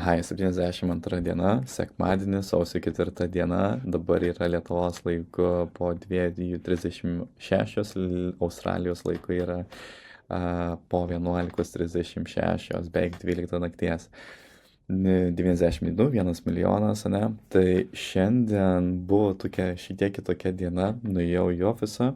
Ai, 72 diena, sekmadienis, sausio 4 diena, dabar yra Lietuvos laiku po 2:36, Australijos laiku yra po 11:36, beveik 12 nakties. 92, 1 milijonas, ane? Tai šiandien buvo tokia šiek kitokia diena, nuėjau į ofisą.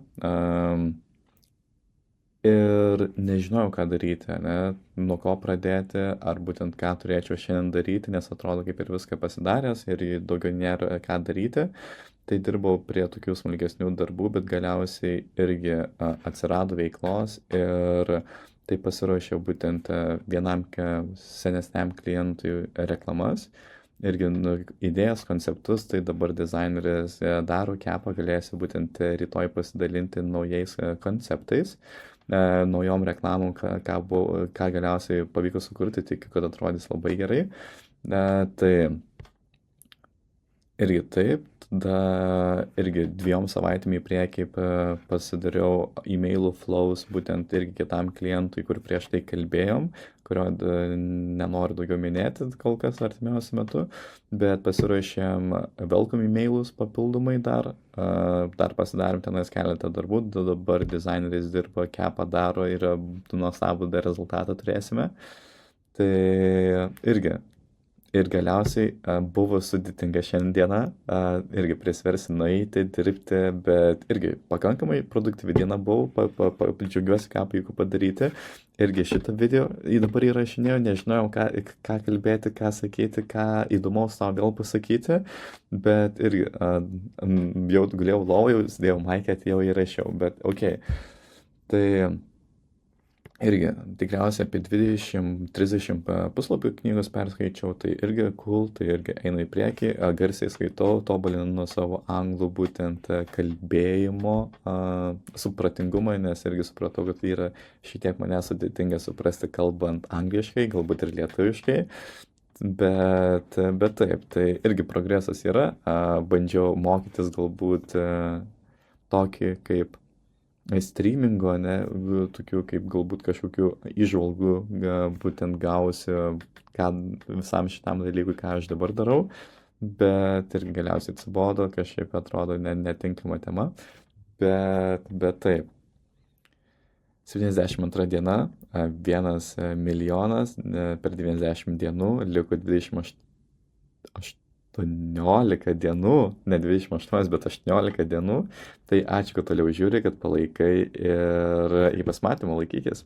Ir nežinojau, ką daryti, ane, nuo ko pradėti, ar būtent ką turėčiau šiandien daryti, nes atrodo kaip ir viską pasidaręs ir daugiau nėra ką daryti. Tai dirbau prie tokių smulkesnių darbų, bet galiausiai irgi atsirado veiklos ir tai pasiruošiau būtent vienam senesniam klientui reklamas. Irgi idėjas, konceptus, tai dabar dizaineris daro, kepa, galėsiu būtent rytoj pasidalinti naujais konceptais. Naujom reklamom, ką galiausiai pavyko sukurti, tikiu, kad atrodys labai gerai. Tai irgi taip, tada irgi 2 savaitėm į priekį pasidariau e-mailų flows būtent irgi kitam klientui, kur prieš tai kalbėjom, kurio nenoriu daugiau minėti kol kas artimiausiu metu, bet pasiruošėm welcome e-mailus papildomai dar pasidarėm tenais keletą darbų, dabar dizaineris dirba, kepa daro ir nuostabų dar rezultatą turėsime. Tai irgi. Ir galiausiai buvo sudėtinga šiandieną, irgi prisversi nueiti, dirbti, bet irgi pakankamai produktyvi diena buvo, džiaugiuosi, ką pavyko padaryti. Irgi šitą video dabar įrašinėjau, nežinojau, ką kalbėti, ką sakyti, ką įdomaus tau vėl pasakyti, bet irgi jau gulėjau lovoj, jau sėdėjau maikę, jau įrašiau, bet okei. Tai irgi tikriausiai apie 20-30 puslapių knygos perskaičiau, tai irgi cool, tai irgi einu į priekį, garsiai skaitau, tobulinu savo anglų būtent kalbėjimo supratingumą, nes irgi supratau, kad tai yra šitiek mane sudėtinga suprasti kalbant angliškai, galbūt ir lietuviškai, bet taip, tai irgi progresas yra, bandžiau mokytis galbūt tokį kaip streamingo, ne, tokių kaip galbūt kažkokių įžvalgų būtent gausiu, ką visam šitam dalykui, ką aš dabar darau, bet ir galiausiai atsibodo, kažkaip atrodo netinkama tema, bet taip. 72 diena, 1 milijonas per 90 dienų, liko 18 dienų, ne 28, bet 18 dienų. Tai ačiū, kad toliau žiūri, kad palaikai ir į pasimatymą, laikykis.